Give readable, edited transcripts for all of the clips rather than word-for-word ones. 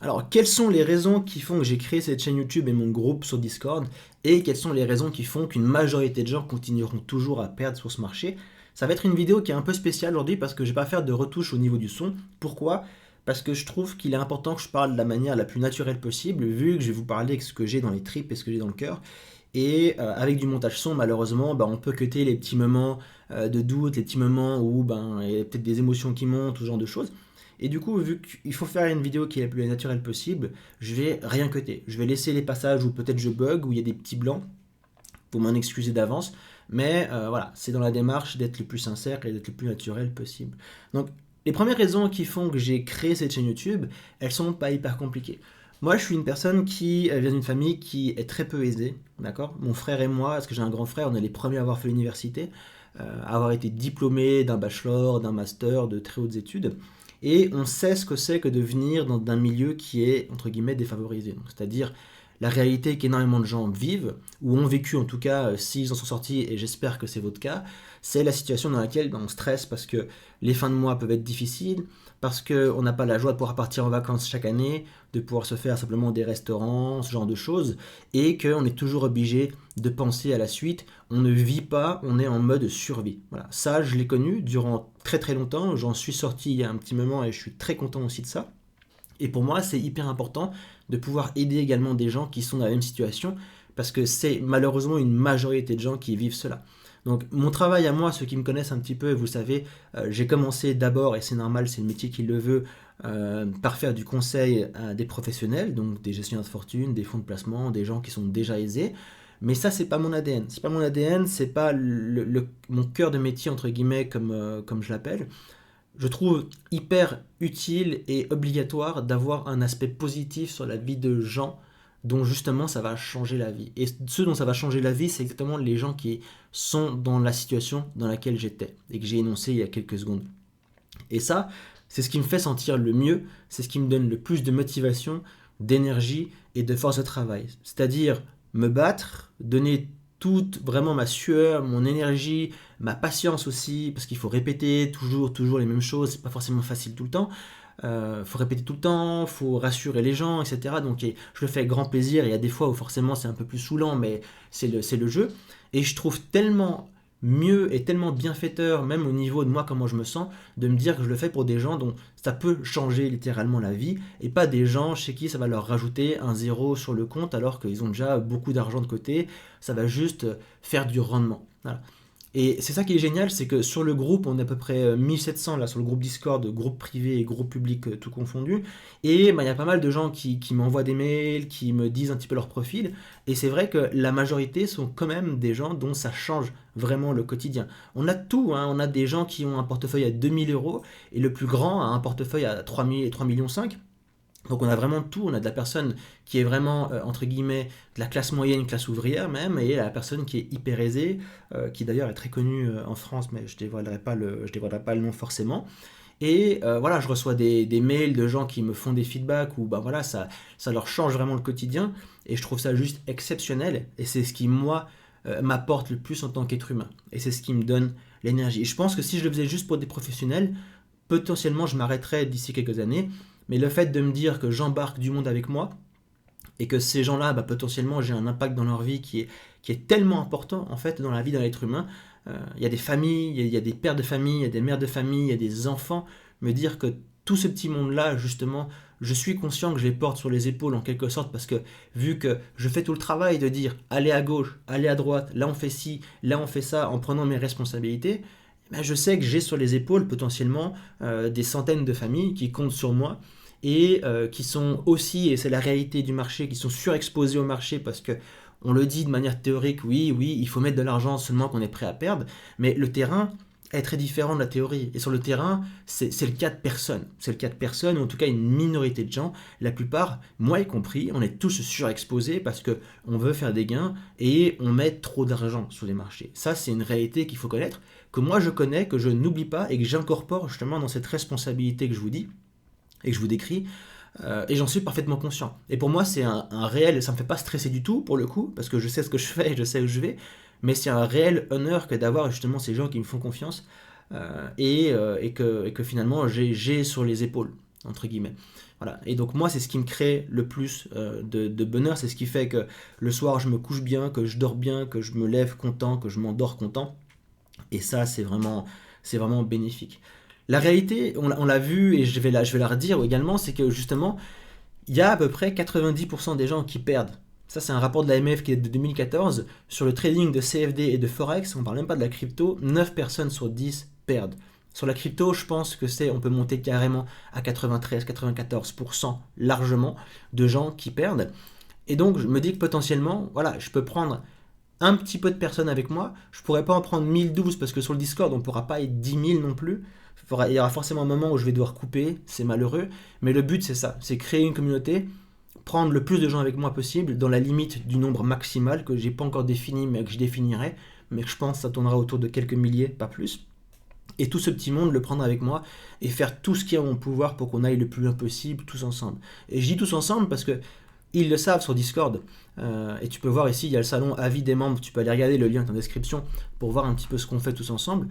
Alors, quelles sont les raisons qui font que j'ai créé cette chaîne YouTube et mon groupe sur Discord? Et quelles sont les raisons qui font qu'une majorité de gens continueront toujours à perdre sur ce marché? Ça va être une vidéo qui est un peu spéciale aujourd'hui parce que je vais pas faire de retouches au niveau du son. Pourquoi? Parce que je trouve qu'il est important que je parle de la manière la plus naturelle possible, vu que je vais vous parler avec ce que j'ai dans les tripes et ce que j'ai dans le cœur. Et avec du montage son, malheureusement, on peut cutter les petits moments de doute, les petits moments où il y a peut-être des émotions qui montent, ce genre de choses. Et du coup, vu qu'il faut faire une vidéo qui est la plus naturelle possible, je vais rien cutter. Je vais laisser les passages où peut-être je bug, où il y a des petits blancs, pour m'en excuser d'avance. Mais voilà, c'est dans la démarche d'être le plus sincère et d'être le plus naturel possible. Donc, les premières raisons qui font que j'ai créé cette chaîne YouTube, elles sont pas hyper compliquées. Moi, je suis une personne qui vient d'une famille qui est très peu aisée, d'accord? Mon frère et moi, parce que j'ai un grand frère, on est les premiers à avoir fait l'université, avoir été diplômés d'un bachelor, d'un master, de très hautes études. Et on sait ce que c'est que de venir d'un milieu qui est, entre guillemets, défavorisé. Donc, c'est-à-dire la réalité qu'énormément de gens vivent, ou ont vécu en tout cas, s'ils en sont sortis, et j'espère que c'est votre cas, c'est la situation dans laquelle on stresse parce que les fins de mois peuvent être difficiles, parce qu'on n'a pas la joie de pouvoir partir en vacances chaque année, de pouvoir se faire simplement des restaurants, ce genre de choses, et qu'on est toujours obligé de penser à la suite. On ne vit pas, on est en mode survie. Voilà, ça je l'ai connu durant très très longtemps, j'en suis sorti il y a un petit moment et je suis très content aussi de ça. Et pour moi, c'est hyper important de pouvoir aider également des gens qui sont dans la même situation, parce que c'est malheureusement une majorité de gens qui vivent cela. Donc mon travail à moi, ceux qui me connaissent un petit peu, vous savez, j'ai commencé d'abord, et c'est normal, c'est le métier qui le veut, par faire du conseil à des professionnels, donc des gestionnaires de fortune, des fonds de placement, des gens qui sont déjà aisés. Mais ça, c'est pas mon ADN. C'est pas mon ADN, c'est pas mon cœur de métier, entre guillemets, comme je l'appelle. Je trouve hyper utile et obligatoire d'avoir un aspect positif sur la vie de gens dont justement ça va changer la vie. Et ceux dont ça va changer la vie, c'est exactement les gens qui sont dans la situation dans laquelle j'étais et que j'ai énoncé il y a quelques secondes. Et ça, c'est ce qui me fait sentir le mieux, c'est ce qui me donne le plus de motivation, d'énergie et de force de travail. C'est-à-dire me battre, donner toute vraiment ma sueur, mon énergie, ma patience aussi, parce qu'il faut répéter toujours les mêmes choses, c'est pas forcément facile tout le temps. Faut répéter tout le temps, faut rassurer les gens, etc. Donc je le fais avec grand plaisir. Il y a des fois où forcément c'est un peu plus saoulant, mais c'est le jeu. Et je trouve tellement mieux et tellement bienfaiteur, même au niveau de moi, comment je me sens, de me dire que je le fais pour des gens dont ça peut changer littéralement la vie, et pas des gens chez qui ça va leur rajouter un zéro sur le compte alors qu'ils ont déjà beaucoup d'argent de côté, ça va juste faire du rendement. Voilà. Et c'est ça qui est génial, c'est que sur le groupe, on est à peu près 1700 là sur le groupe Discord, groupe privé et groupe public tout confondu. Et il y a pas mal de gens qui m'envoient des mails, qui me disent un petit peu leur profil. Et c'est vrai que la majorité sont quand même des gens dont ça change vraiment le quotidien. On a tout, hein, on a des gens qui ont un portefeuille à 2000 € et le plus grand a un portefeuille à 3000 et 3,5 millions. Donc on a vraiment tout, on a de la personne qui est vraiment, entre guillemets, de la classe moyenne, classe ouvrière même, et la personne qui est hyper aisée, qui d'ailleurs est très connue en France, mais je dévoilerai pas le nom forcément. Et voilà, je reçois des mails de gens qui me font des feedbacks où voilà, ça leur change vraiment le quotidien, et je trouve ça juste exceptionnel, et c'est ce qui, moi, m'apporte le plus en tant qu'être humain, et c'est ce qui me donne l'énergie. Et je pense que si je le faisais juste pour des professionnels, potentiellement je m'arrêterais d'ici quelques années, mais le fait de me dire que j'embarque du monde avec moi et que ces gens-là, potentiellement, j'ai un impact dans leur vie qui est tellement important en fait dans la vie d'un être humain. Il y a des familles, il y a des pères de famille, il y a des mères de famille, il y a des enfants. Me dire que tout ce petit monde-là, justement, je suis conscient que je les porte sur les épaules en quelque sorte parce que vu que je fais tout le travail de dire allez à gauche, allez à droite, là on fait ci, là on fait ça en prenant mes responsabilités, je sais que j'ai sur les épaules potentiellement des centaines de familles qui comptent sur moi et qui sont aussi, et c'est la réalité du marché, qui sont surexposées au marché parce que on le dit de manière théorique, oui, oui, il faut mettre de l'argent seulement qu'on est prêt à perdre, mais le terrain est très différent de la théorie. Et sur le terrain, c'est le cas de personne. C'est le cas de personne, ou en tout cas une minorité de gens. La plupart, moi y compris, on est tous surexposés parce que on veut faire des gains et on met trop d'argent sur les marchés. Ça, c'est une réalité qu'il faut connaître, que moi je connais, que je n'oublie pas et que j'incorpore justement dans cette responsabilité que je vous dis et que je vous décris. Et j'en suis parfaitement conscient. Et pour moi, c'est un réel, ça me fait pas stresser du tout pour le coup, parce que je sais ce que je fais et je sais où je vais, mais c'est un réel honneur que d'avoir justement ces gens qui me font confiance et que finalement j'ai sur les épaules. entre guillemets. Voilà. Et donc moi, c'est ce qui me crée le plus de bonheur, c'est ce qui fait que le soir, je me couche bien, que je dors bien, que je me lève content, que je m'endors content. Et ça, c'est vraiment bénéfique. La réalité, on l'a vu, et je vais la redire également, c'est que justement, il y a à peu près 90% des gens qui perdent. Ça, c'est un rapport de l'AMF qui est de 2014. Sur le trading de CFD et de Forex, on ne parle même pas de la crypto, 9 personnes sur 10 perdent. Sur la crypto, je pense que on peut monter carrément à 93-94% largement de gens qui perdent. Et donc, je me dis que potentiellement, voilà, je peux prendre un petit peu de personnes avec moi. Je pourrais pas en prendre 1012 parce que sur le Discord, on pourra pas être 10 000 non plus. Il y aura forcément un moment où je vais devoir couper, c'est malheureux. Mais le but, c'est ça, c'est créer une communauté, prendre le plus de gens avec moi possible dans la limite du nombre maximal que j'ai pas encore défini, mais que je définirai. Mais que je pense que ça tournera autour de quelques milliers, pas plus. Et tout ce petit monde le prendre avec moi et faire tout ce qui est en mon pouvoir pour qu'on aille le plus loin possible tous ensemble. Et je dis tous ensemble parce que ils le savent sur Discord. Et tu peux voir ici, il y a le salon avis des membres. Tu peux aller regarder, le lien est en description pour voir un petit peu ce qu'on fait tous ensemble.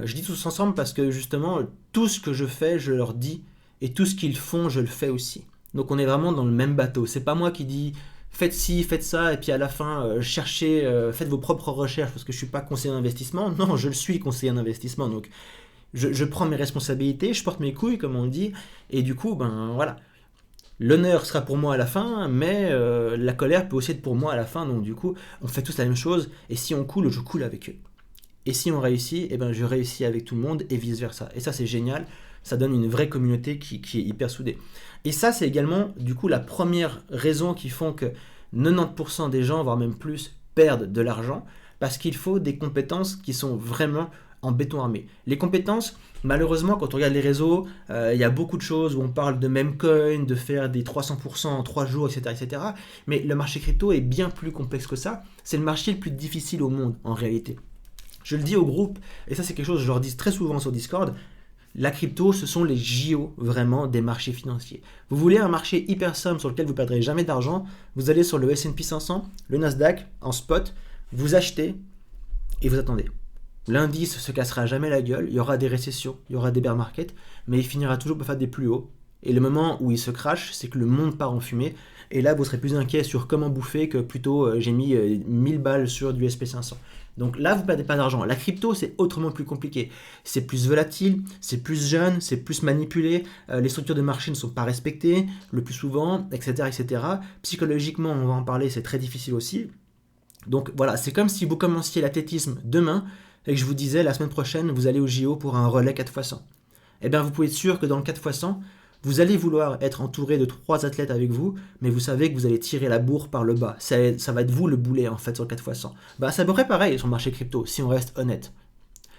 Je dis tous ensemble parce que justement, tout ce que je fais, je leur dis. Et tout ce qu'ils font, je le fais aussi. Donc on est vraiment dans le même bateau. C'est pas moi qui dis faites ci, faites ça, et puis à la fin, cherchez, faites vos propres recherches parce que je suis pas conseiller d'investissement. Non, je le suis conseiller d'investissement. Donc je prends mes responsabilités, je porte mes couilles, comme on dit. Et du coup, ben voilà. L'honneur sera pour moi à la fin, mais la colère peut aussi être pour moi à la fin. Donc du coup, on fait tous la même chose. Et si on coule, je coule avec eux. Et si on réussit, eh ben, je réussis avec tout le monde et vice-versa. Et ça, c'est génial. Ça donne une vraie communauté qui est hyper soudée. Et ça, c'est également, du coup, la première raison qui font que 90% des gens, voire même plus, perdent de l'argent. Parce qu'il faut des compétences qui sont vraiment en béton armé. Les compétences, malheureusement, quand on regarde les réseaux, il y a beaucoup de choses où on parle de meme coin, de faire des 300% en 3 jours, etc., etc. Mais le marché crypto est bien plus complexe que ça. C'est le marché le plus difficile au monde, en réalité. Je le dis au groupe, et ça c'est quelque chose que je leur dis très souvent sur Discord, la crypto, ce sont les JO vraiment des marchés financiers. Vous voulez un marché hyper simple sur lequel vous ne perdrez jamais d'argent, vous allez sur le S&P 500, le Nasdaq, en spot, vous achetez et vous attendez. L'indice se cassera jamais la gueule, il y aura des récessions, il y aura des bear markets, mais il finira toujours par faire des plus hauts. Et le moment où il se crache, c'est que le monde part en fumée, et là vous serez plus inquiet sur comment bouffer que plutôt j'ai mis 1000 balles sur du SP500. Donc là, vous ne perdez pas d'argent. La crypto, c'est autrement plus compliqué. C'est plus volatile, c'est plus jeune, c'est plus manipulé. Les structures de marché ne sont pas respectées le plus souvent, etc., etc. Psychologiquement, on va en parler, c'est très difficile aussi. Donc voilà, c'est comme si vous commenciez l'athlétisme demain et que je vous disais la semaine prochaine, vous allez au JO pour un relais 4x100. Eh bien, vous pouvez être sûr que dans le 4x100, vous allez vouloir être entouré de 3 athlètes avec vous, mais vous savez que vous allez tirer la bourre par le bas. Ça va être vous le boulet en fait sur le 4x100. Bah, ça pourrait pareil sur le marché crypto, si on reste honnête.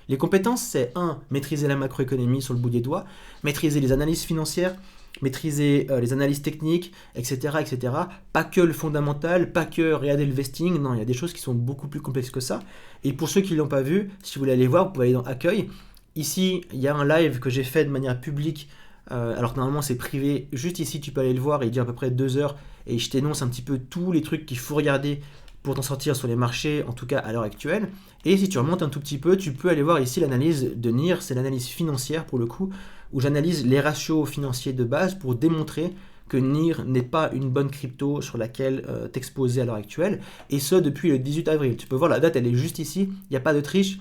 Les compétences, c'est 1. Maîtriser la macroéconomie sur le bout des doigts, maîtriser les analyses financières, maîtriser les analyses techniques, etc., etc. Pas que le fondamental, pas que regarder le vesting, non, il y a des choses qui sont beaucoup plus complexes que ça. Et pour ceux qui ne l'ont pas vu, si vous voulez aller voir, vous pouvez aller dans Accueil. Ici, il y a un live que j'ai fait de manière publique, alors que normalement c'est privé. Juste ici, tu peux aller le voir, il dure à peu près 2 heures, et je t'énonce un petit peu tous les trucs qu'il faut regarder pour t'en sortir sur les marchés, en tout cas à l'heure actuelle. Et si tu remontes un tout petit peu, tu peux aller voir ici l'analyse de NIR, c'est l'analyse financière pour le coup, où j'analyse les ratios financiers de base pour démontrer que NIR n'est pas une bonne crypto sur laquelle t'exposer à l'heure actuelle, et ce depuis le 18 avril. Tu peux voir la date, elle est juste ici, il n'y a pas de triche.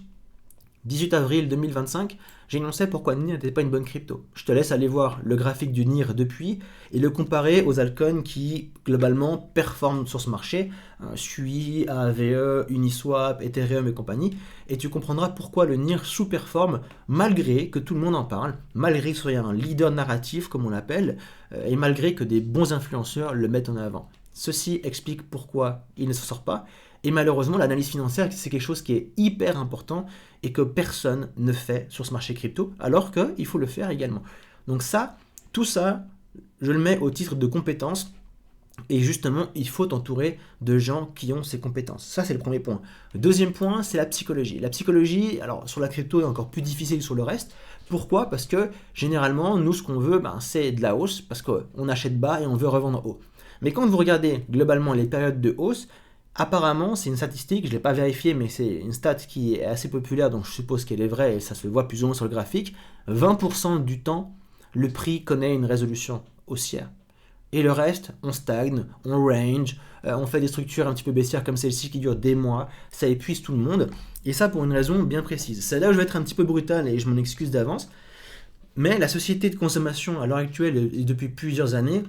18 avril 2025, j'énonçais pourquoi NIR n'était pas une bonne crypto. Je te laisse aller voir le graphique du NIR depuis et le comparer aux altcoins qui globalement performent sur ce marché, SUI, AAVE, Uniswap, Ethereum et compagnie, et tu comprendras pourquoi le NIR sous-performe malgré que tout le monde en parle, malgré que ce soit un leader narratif comme on l'appelle, et malgré que des bons influenceurs le mettent en avant. Ceci explique pourquoi il ne s'en sort pas. Et malheureusement, l'analyse financière, c'est quelque chose qui est hyper important et que personne ne fait sur ce marché crypto, alors qu'il faut le faire également. Donc ça, tout ça, je le mets au titre de compétences. Et justement, il faut t'entourer de gens qui ont ces compétences. Ça, c'est le premier point. Le deuxième point, c'est la psychologie. La psychologie, alors sur la crypto, est encore plus difficile que sur le reste. Pourquoi ? Parce que généralement, nous, ce qu'on veut, c'est de la hausse, parce qu'on achète bas et on veut revendre haut. Mais quand vous regardez globalement les périodes de hausse, apparemment, c'est une statistique, je ne l'ai pas vérifiée, mais c'est une stat qui est assez populaire, donc je suppose qu'elle est vraie et ça se voit plus ou moins sur le graphique. 20% du temps, le prix connaît une résolution haussière. Et le reste, on stagne, on range, on fait des structures un petit peu baissières comme celle-ci qui durent des mois, ça épuise tout le monde, et ça pour une raison bien précise. C'est là où je vais être un petit peu brutal et je m'en excuse d'avance, mais la société de consommation à l'heure actuelle et depuis plusieurs années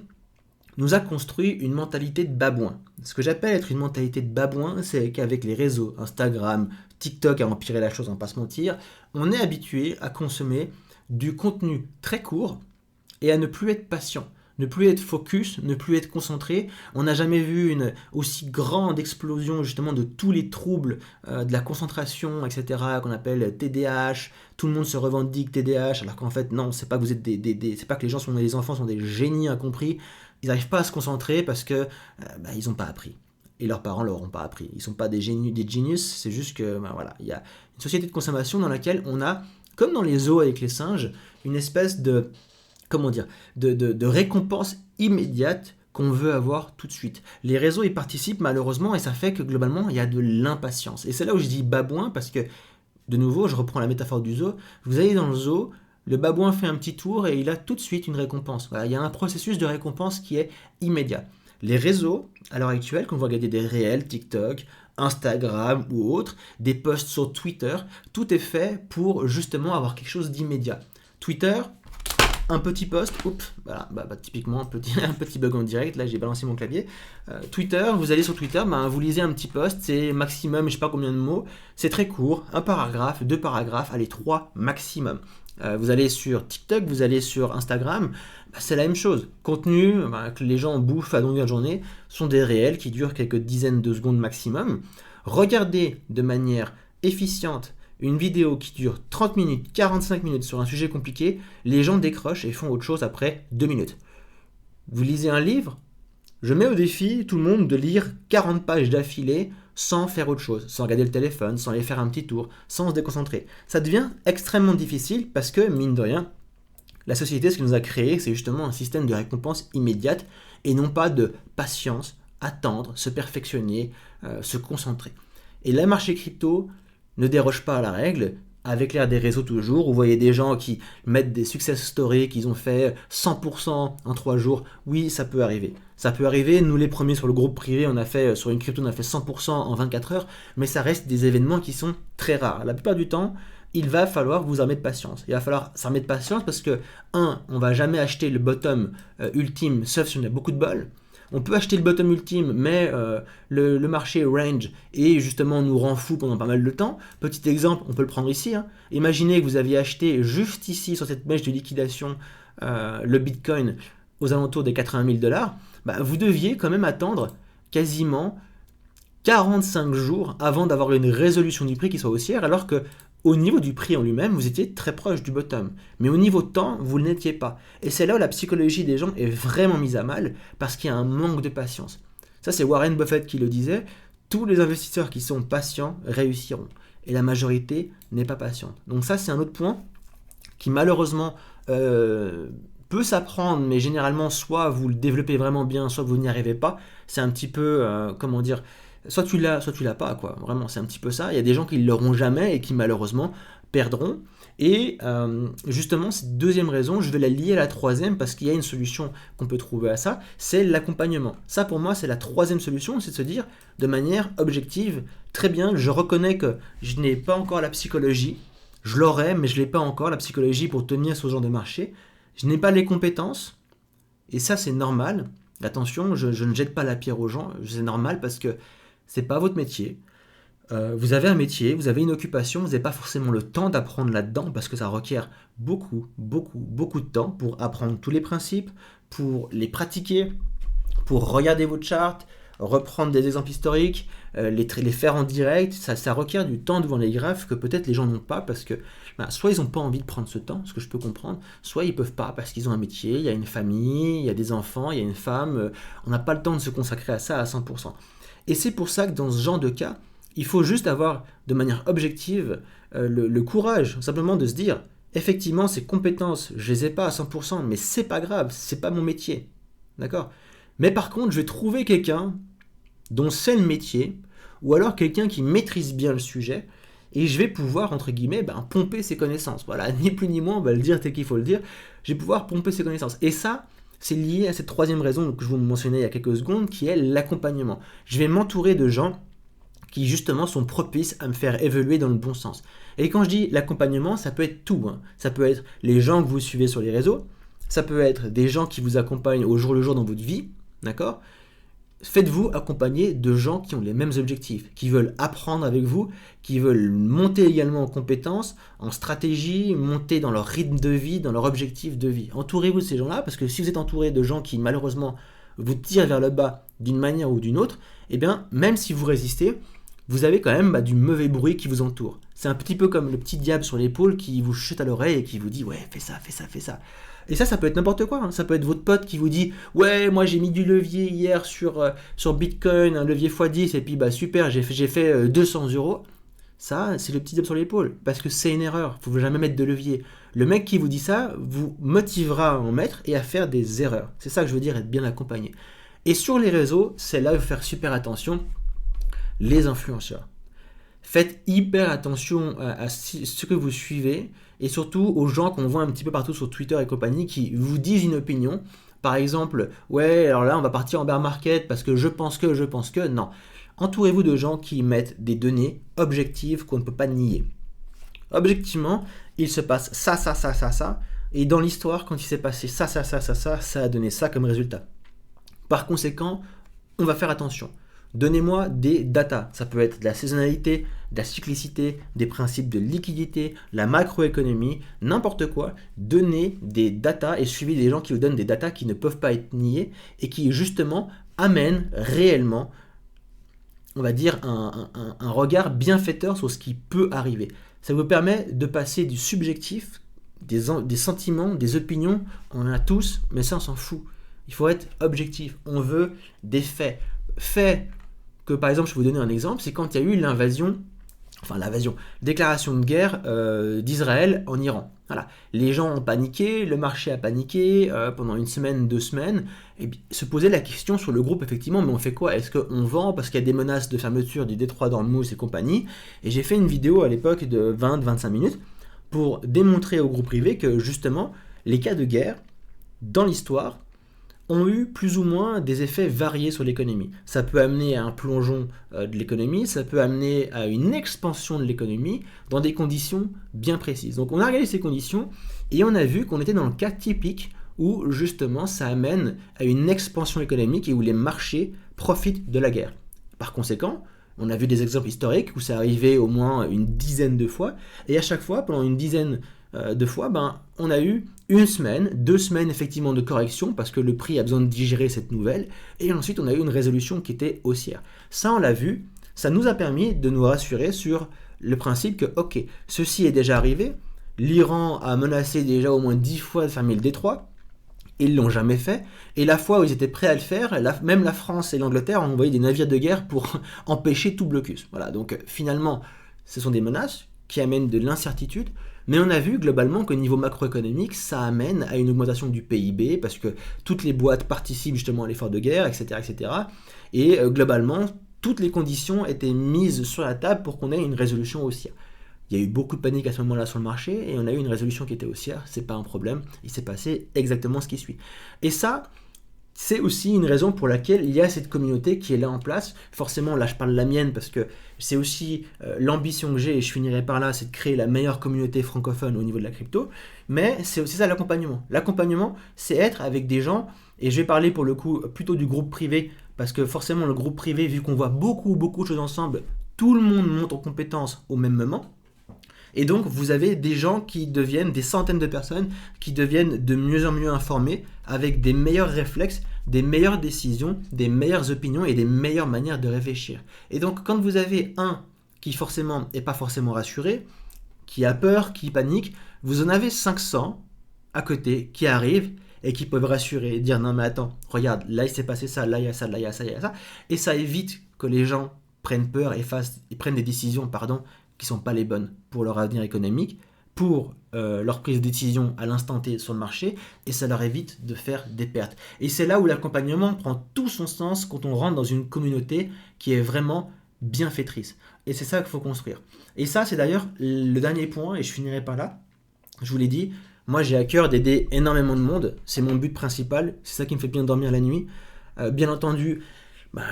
nous a construit une mentalité de babouin. Ce que j'appelle être une mentalité de babouin, c'est qu'avec les réseaux, Instagram, TikTok a empiré la chose, on va pas se mentir, on est habitué à consommer du contenu très court et à ne plus être patient, ne plus être focus, ne plus être concentré. On n'a jamais vu une aussi grande explosion justement de tous les troubles de la concentration, etc., qu'on appelle TDAH. Tout le monde se revendique TDAH, alors qu'en fait non, c'est pas que vous êtes c'est pas que les enfants sont des génies incompris. Ils n'arrivent pas à se concentrer parce que ils n'ont pas appris. Et leurs parents leur ont pas appris. Ils ne sont pas des génies, des genius, c'est juste que voilà, il y a une société de consommation dans laquelle on a, comme dans les zoos avec les singes, une espèce de de récompense immédiate qu'on veut avoir tout de suite. Les réseaux y participent malheureusement et ça fait que globalement il y a de l'impatience. Et c'est là où je dis babouin parce que, de nouveau, je reprends la métaphore du zoo, vous allez dans le zoo, le babouin fait un petit tour et il a tout de suite une récompense. Voilà, il y a un processus de récompense qui est immédiat. Les réseaux, à l'heure actuelle, quand vous regardez des réels, TikTok, Instagram ou autres, des posts sur Twitter, tout est fait pour justement avoir quelque chose d'immédiat. Twitter, un petit post, oups, voilà, typiquement un petit bug en direct, là j'ai balancé mon clavier. Twitter, vous allez sur Twitter, vous lisez un petit post, c'est maximum, je sais pas combien de mots, c'est très court, un paragraphe, deux paragraphes, allez, trois maximum. Vous allez sur TikTok, vous allez sur Instagram, c'est la même chose. Contenu que les gens bouffent à longueur de journée sont des réels qui durent quelques dizaines de secondes maximum. Regardez de manière efficiente une vidéo qui dure 30 minutes, 45 minutes sur un sujet compliqué, les gens décrochent et font autre chose après 2 minutes. Vous lisez un livre, je mets au défi tout le monde de lire 40 pages d'affilée sans faire autre chose, sans regarder le téléphone, sans aller faire un petit tour, sans se déconcentrer. Ça devient extrêmement difficile parce que, mine de rien, la société, ce qu'elle nous a créé, c'est justement un système de récompense immédiate et non pas de patience, attendre, se perfectionner, se concentrer. Et le marché crypto ne déroge pas à la règle, avec l'ère des réseaux toujours, où vous voyez des gens qui mettent des success stories qu'ils ont fait 100% en 3 jours. Oui, ça peut arriver. Ça peut arriver, nous les premiers sur le groupe privé, on a fait sur une crypto, on a fait 100% en 24 heures, mais ça reste des événements qui sont très rares. La plupart du temps, il va falloir vous armer de patience. Il va falloir s'armer de patience parce que, on va jamais acheter le bottom ultime, sauf si on a beaucoup de bol. On peut acheter le bottom ultime, mais le marché range et justement nous rend fou pendant pas mal de temps. Petit exemple, on peut le prendre ici. Imaginez que vous aviez acheté juste ici, sur cette mèche de liquidation, le Bitcoin aux alentours des 80 000 $. Vous deviez quand même attendre quasiment 45 jours avant d'avoir une résolution du prix qui soit haussière, alors que au niveau du prix en lui-même, vous étiez très proche du bottom. Mais au niveau temps, vous ne l'étiez pas. Et c'est là où la psychologie des gens est vraiment mise à mal, parce qu'il y a un manque de patience. Ça, c'est Warren Buffett qui le disait, tous les investisseurs qui sont patients réussiront. Et la majorité n'est pas patiente. Donc ça, c'est un autre point qui malheureusement peut s'apprendre, mais généralement, soit vous le développez vraiment bien, soit vous n'y arrivez pas. C'est un petit peu, soit tu l'as pas, quoi. Vraiment, c'est un petit peu ça. Il y a des gens qui ne l'auront jamais et qui malheureusement perdront. Et justement, cette deuxième raison, je vais la lier à la troisième parce qu'il y a une solution qu'on peut trouver à ça, c'est l'accompagnement. Ça, pour moi, c'est la troisième solution, c'est de se dire de manière objective, très bien, je reconnais que je n'ai pas encore la psychologie, je l'aurai, mais je ne l'ai pas encore, la psychologie pour tenir ce genre de marché. Je n'ai pas les compétences, et ça, c'est normal. Attention, je ne jette pas la pierre aux gens, c'est normal parce que c'est pas votre métier. Vous avez un métier, vous avez une occupation, vous n'avez pas forcément le temps d'apprendre là-dedans parce que ça requiert beaucoup de temps pour apprendre tous les principes, pour les pratiquer, pour regarder vos charts, reprendre des exemples historiques, les faire en direct. Ça requiert du temps devant les graphes que peut-être les gens n'ont pas parce que soit ils n'ont pas envie de prendre ce temps, ce que je peux comprendre, soit ils ne peuvent pas parce qu'ils ont un métier, il y a une famille, il y a des enfants, il y a une femme, on n'a pas le temps de se consacrer à ça à 100%. Et c'est pour ça que dans ce genre de cas, il faut juste avoir de manière objective le courage simplement de se dire effectivement ces compétences, je les ai pas à 100%, mais c'est pas grave, c'est pas mon métier. D'accord ? Mais par contre, je vais trouver quelqu'un dont c'est le métier, ou alors quelqu'un qui maîtrise bien le sujet, et je vais pouvoir, entre guillemets, pomper ses connaissances. Voilà, ni plus ni moins, on va le dire tel qu'il faut le dire, je vais pouvoir pomper ses connaissances. Et ça, c'est lié à cette troisième raison que je vous mentionnais il y a quelques secondes, qui est l'accompagnement. Je vais m'entourer de gens qui justement sont propices à me faire évoluer dans le bon sens. Et quand je dis l'accompagnement, ça peut être tout. Ça peut être les gens que vous suivez sur les réseaux, ça peut être des gens qui vous accompagnent au jour le jour dans votre vie, d'accord ? Faites-vous accompagner de gens qui ont les mêmes objectifs, qui veulent apprendre avec vous, qui veulent monter également en compétences, en stratégie, monter dans leur rythme de vie, dans leur objectif de vie. Entourez-vous de ces gens-là, parce que si vous êtes entouré de gens qui malheureusement vous tirent vers le bas d'une manière ou d'une autre, eh bien, même si vous résistez, vous avez quand même du mauvais bruit qui vous entoure. C'est un petit peu comme le petit diable sur l'épaule qui vous chuchote à l'oreille et qui vous dit « ouais, fais ça, fais ça, fais ça ». Et ça peut être n'importe quoi. Ça peut être votre pote qui vous dit « ouais, moi j'ai mis du levier hier sur Bitcoin, un levier x10, et puis super, j'ai fait 200 euros ». Ça, c'est le petit diable sur l'épaule, parce que c'est une erreur, il ne faut jamais mettre de levier. Le mec qui vous dit ça vous motivera à en mettre et à faire des erreurs. C'est ça que je veux dire, être bien accompagné. Et sur les réseaux, c'est là où il faut faire super attention, les influenceurs. Faites hyper attention à ce que vous suivez et surtout aux gens qu'on voit un petit peu partout sur Twitter et compagnie qui vous disent une opinion. Par exemple, ouais, alors là on va partir en bear market parce que je pense que, non. Entourez-vous de gens qui mettent des données objectives qu'on ne peut pas nier. Objectivement, il se passe ça, et dans l'histoire, quand il s'est passé ça a donné ça comme résultat. Par conséquent, on va faire attention. Donnez-moi des datas. Ça peut être de la saisonnalité, de la cyclicité, des principes de liquidité, la macroéconomie, n'importe quoi. Donnez des datas et suivez des gens qui vous donnent des datas qui ne peuvent pas être niées et qui justement amènent réellement, on va dire, un regard bienfaiteur sur ce qui peut arriver. Ça vous permet de passer du subjectif, des sentiments, des opinions, on en a tous, mais ça on s'en fout. Il faut être objectif, on veut des faits. Faits que par exemple, je vais vous donner un exemple, c'est quand il y a eu déclaration de guerre d'Israël en Iran. Voilà. Les gens ont paniqué, le marché a paniqué pendant une semaine, 2 semaines, et se poser la question sur le groupe, effectivement, mais on fait quoi? Est-ce qu'on vend parce qu'il y a des menaces de fermeture du détroit d'Ormuz et compagnie? Et j'ai fait une vidéo à l'époque de 20-25 minutes pour démontrer au groupe privé que justement, les cas de guerre, dans l'histoire, ont eu plus ou moins des effets variés sur l'économie. Ça peut amener à un plongeon de l'économie, ça peut amener à une expansion de l'économie dans des conditions bien précises. Donc on a regardé ces conditions et on a vu qu'on était dans le cas typique où justement ça amène à une expansion économique et où les marchés profitent de la guerre. Par conséquent, on a vu des exemples historiques où c'est arrivé au moins une dizaine de fois et à chaque fois, pendant une dizaine de fois, on a eu 1 semaine, 2 semaines effectivement de correction parce que le prix a besoin de digérer cette nouvelle et ensuite on a eu une résolution qui était haussière. Ça on l'a vu, ça nous a permis de nous rassurer sur le principe que ok, ceci est déjà arrivé, l'Iran a menacé déjà au moins 10 fois de fermer le détroit, ils l'ont jamais fait, et la fois où ils étaient prêts à le faire, même la France et l'Angleterre ont envoyé des navires de guerre pour empêcher tout blocus. Voilà, donc finalement ce sont des menaces qui amènent de l'incertitude. Mais on a vu globalement qu'au niveau macroéconomique, ça amène à une augmentation du PIB parce que toutes les boîtes participent justement à l'effort de guerre, etc. etc. Et globalement, toutes les conditions étaient mises sur la table pour qu'on ait une résolution haussière. Il y a eu beaucoup de panique à ce moment-là sur le marché et on a eu une résolution qui était haussière, c'est pas un problème, il s'est passé exactement ce qui suit. Et ça, c'est aussi une raison pour laquelle il y a cette communauté qui est là en place. Forcément, là je parle de la mienne parce que c'est aussi l'ambition que j'ai, et je finirai par là, c'est de créer la meilleure communauté francophone au niveau de la crypto. Mais c'est aussi ça l'accompagnement. L'accompagnement, c'est être avec des gens, et je vais parler pour le coup plutôt du groupe privé, parce que forcément le groupe privé, vu qu'on voit beaucoup de choses ensemble, tout le monde monte en compétences au même moment. Et donc, vous avez des gens qui deviennent, des centaines de personnes, qui deviennent de mieux en mieux informés, avec des meilleurs réflexes, des meilleures décisions, des meilleures opinions et des meilleures manières de réfléchir. Et donc, quand vous avez un qui forcément n'est pas forcément rassuré, qui a peur, qui panique, vous en avez 500 à côté qui arrivent et qui peuvent rassurer et dire « Non mais attends, regarde, là il s'est passé ça, là il y a ça, là il y a ça, il y a ça ». Et ça évite que les gens prennent peur et prennent des décisions, qui ne sont pas les bonnes pour leur avenir économique, pour leur prise de décision à l'instant T sur le marché, et ça leur évite de faire des pertes. Et c'est là où l'accompagnement prend tout son sens quand on rentre dans une communauté qui est vraiment bienfaitrice. Et c'est ça qu'il faut construire. Et ça, c'est d'ailleurs le dernier point, et je finirai par là. Je vous l'ai dit, moi j'ai à cœur d'aider énormément de monde, c'est mon but principal, c'est ça qui me fait bien dormir la nuit. Bien entendu, bah,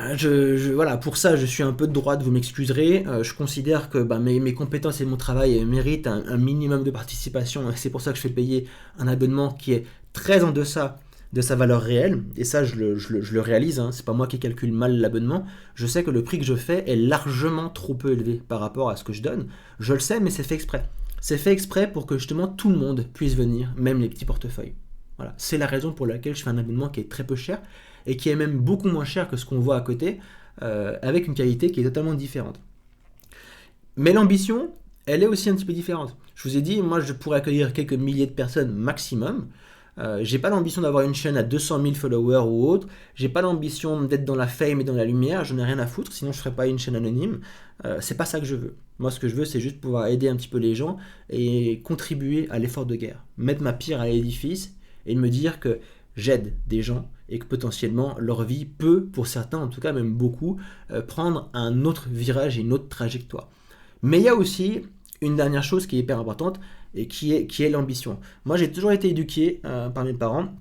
voilà, pour ça je suis un peu de droite, vous m'excuserez. Je considère que bah, mes compétences et mon travail méritent un minimum de participation, c'est pour ça que je fais payer un abonnement qui est très en deçà de sa valeur réelle, et ça je le réalise, hein, c'est pas moi qui calcule mal l'abonnement, je sais que le prix que je fais est largement trop peu élevé par rapport à ce que je donne, je le sais mais c'est fait exprès. C'est fait exprès pour que justement tout le monde puisse venir, même les petits portefeuilles. Voilà, c'est la raison pour laquelle je fais un abonnement qui est très peu cher et qui est même beaucoup moins cher que ce qu'on voit à côté, avec une qualité qui est totalement différente. Mais l'ambition, elle est aussi un petit peu différente. Je vous ai dit, moi je pourrais accueillir quelques milliers de personnes maximum. J'ai pas l'ambition d'avoir une chaîne à 200 000 followers ou autre. J'ai pas l'ambition d'être dans la fame et dans la lumière. Je n'ai rien à foutre, sinon je ferais pas une chaîne anonyme. C'est pas ça que je veux. Moi, ce que je veux, c'est juste pouvoir aider un petit peu les gens et contribuer à l'effort de guerre. Mettre ma pierre à l'édifice et me dire que j'aide des gens et que potentiellement leur vie peut, pour certains en tout cas, même beaucoup, prendre un autre virage et une autre trajectoire. Mais il y a aussi une dernière chose qui est hyper importante et qui est l'ambition. Moi, j'ai toujours été éduqué par mes parents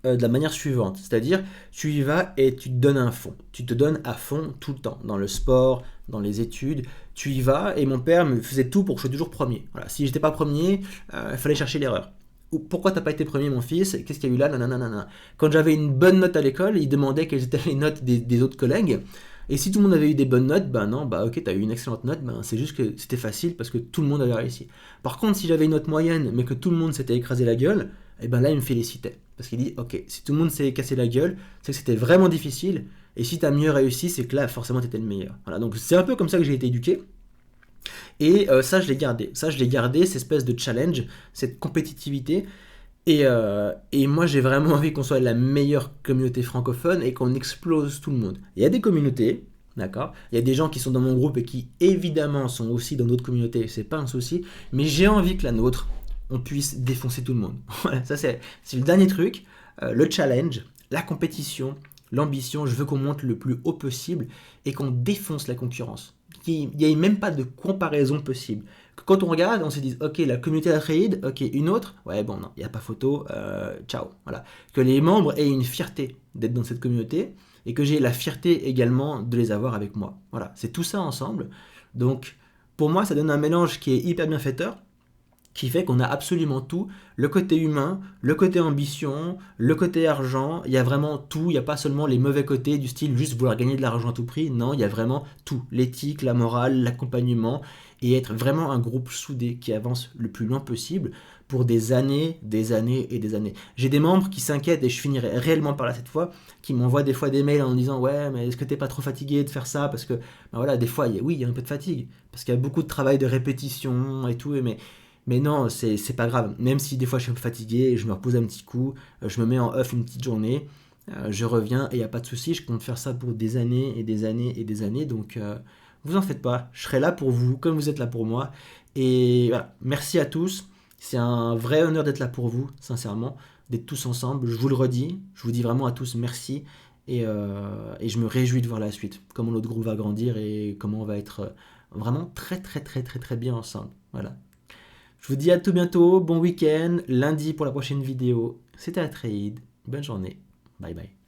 de la manière suivante, c'est-à-dire tu y vas et tu te donnes un fond. Tu te donnes à fond tout le temps, dans le sport, dans les études, tu y vas et mon père me faisait tout pour que je sois toujours premier. Voilà, si j'étais pas premier, il fallait chercher l'erreur. Ou pourquoi t'as pas été premier mon fils? Qu'est-ce qu'il y a eu là? Nanana. Quand j'avais une bonne note à l'école, il demandait quelles étaient les notes des autres collègues. Et si tout le monde avait eu des bonnes notes, ben non, bah ok, t'as eu une excellente note, ben c'est juste que c'était facile parce que tout le monde avait réussi. Par contre, si j'avais une note moyenne, mais que tout le monde s'était écrasé la gueule, et ben là, il me félicitait. Parce qu'il dit, ok, si tout le monde s'est cassé la gueule, c'est que c'était vraiment difficile, et si t'as mieux réussi, c'est que là, forcément, t'étais le meilleur. Voilà, donc c'est un peu comme ça que j'ai été éduqué. Et ça, je l'ai gardé. Ça, je l'ai gardé, cette espèce de challenge, cette compétitivité. Et moi, j'ai vraiment envie qu'on soit la meilleure communauté francophone et qu'on explose tout le monde. Il y a des communautés, d'accord? Il y a des gens qui sont dans mon groupe et qui, évidemment, sont aussi dans d'autres communautés, c'est pas un souci. Mais j'ai envie que la nôtre, on puisse défoncer tout le monde. Voilà, ça c'est le dernier truc. Le challenge, la compétition, l'ambition, je veux qu'on monte le plus haut possible et qu'on défonce la concurrence. Qu'il n'y ait même pas de comparaison possible. Que quand on regarde, on se dise, ok, la communauté Atreides, ok, une autre, ouais, bon, non, il n'y a pas photo, ciao. Voilà. Que les membres aient une fierté d'être dans cette communauté et que j'ai la fierté également de les avoir avec moi. Voilà, c'est tout ça ensemble. Donc, pour moi, ça donne un mélange qui est hyper bienfaiteur, qui fait qu'on a absolument tout, le côté humain, le côté ambition, le côté argent, il y a vraiment tout, il n'y a pas seulement les mauvais côtés du style juste vouloir gagner de l'argent à tout prix, non, il y a vraiment tout, l'éthique, la morale, l'accompagnement, et être vraiment un groupe soudé qui avance le plus loin possible pour des années et des années. J'ai des membres qui s'inquiètent, et je finirai réellement par là cette fois, qui m'envoient des fois des mails en me disant ouais mais est-ce que t'es pas trop fatigué de faire ça, parce que ben voilà, des fois oui il y a un peu de fatigue, parce qu'il y a beaucoup de travail de répétition et tout, mais non, c'est pas grave. Même si des fois je suis un peu fatigué, je me repose un petit coup, je me mets en off une petite journée, je reviens et il n'y a pas de souci. Je compte faire ça pour des années et des années et des années. Donc vous en faites pas, je serai là pour vous comme vous êtes là pour moi. Et voilà, merci à tous. C'est un vrai honneur d'être là pour vous, sincèrement, d'être tous ensemble. Je vous le redis, je vous dis vraiment à tous merci. Et je me réjouis de voir la suite, comment notre groupe va grandir et comment on va être vraiment très très très très très bien ensemble. Voilà. Je vous dis à tout bientôt, bon week-end, lundi pour la prochaine vidéo. C'était Atreides, bonne journée, bye bye.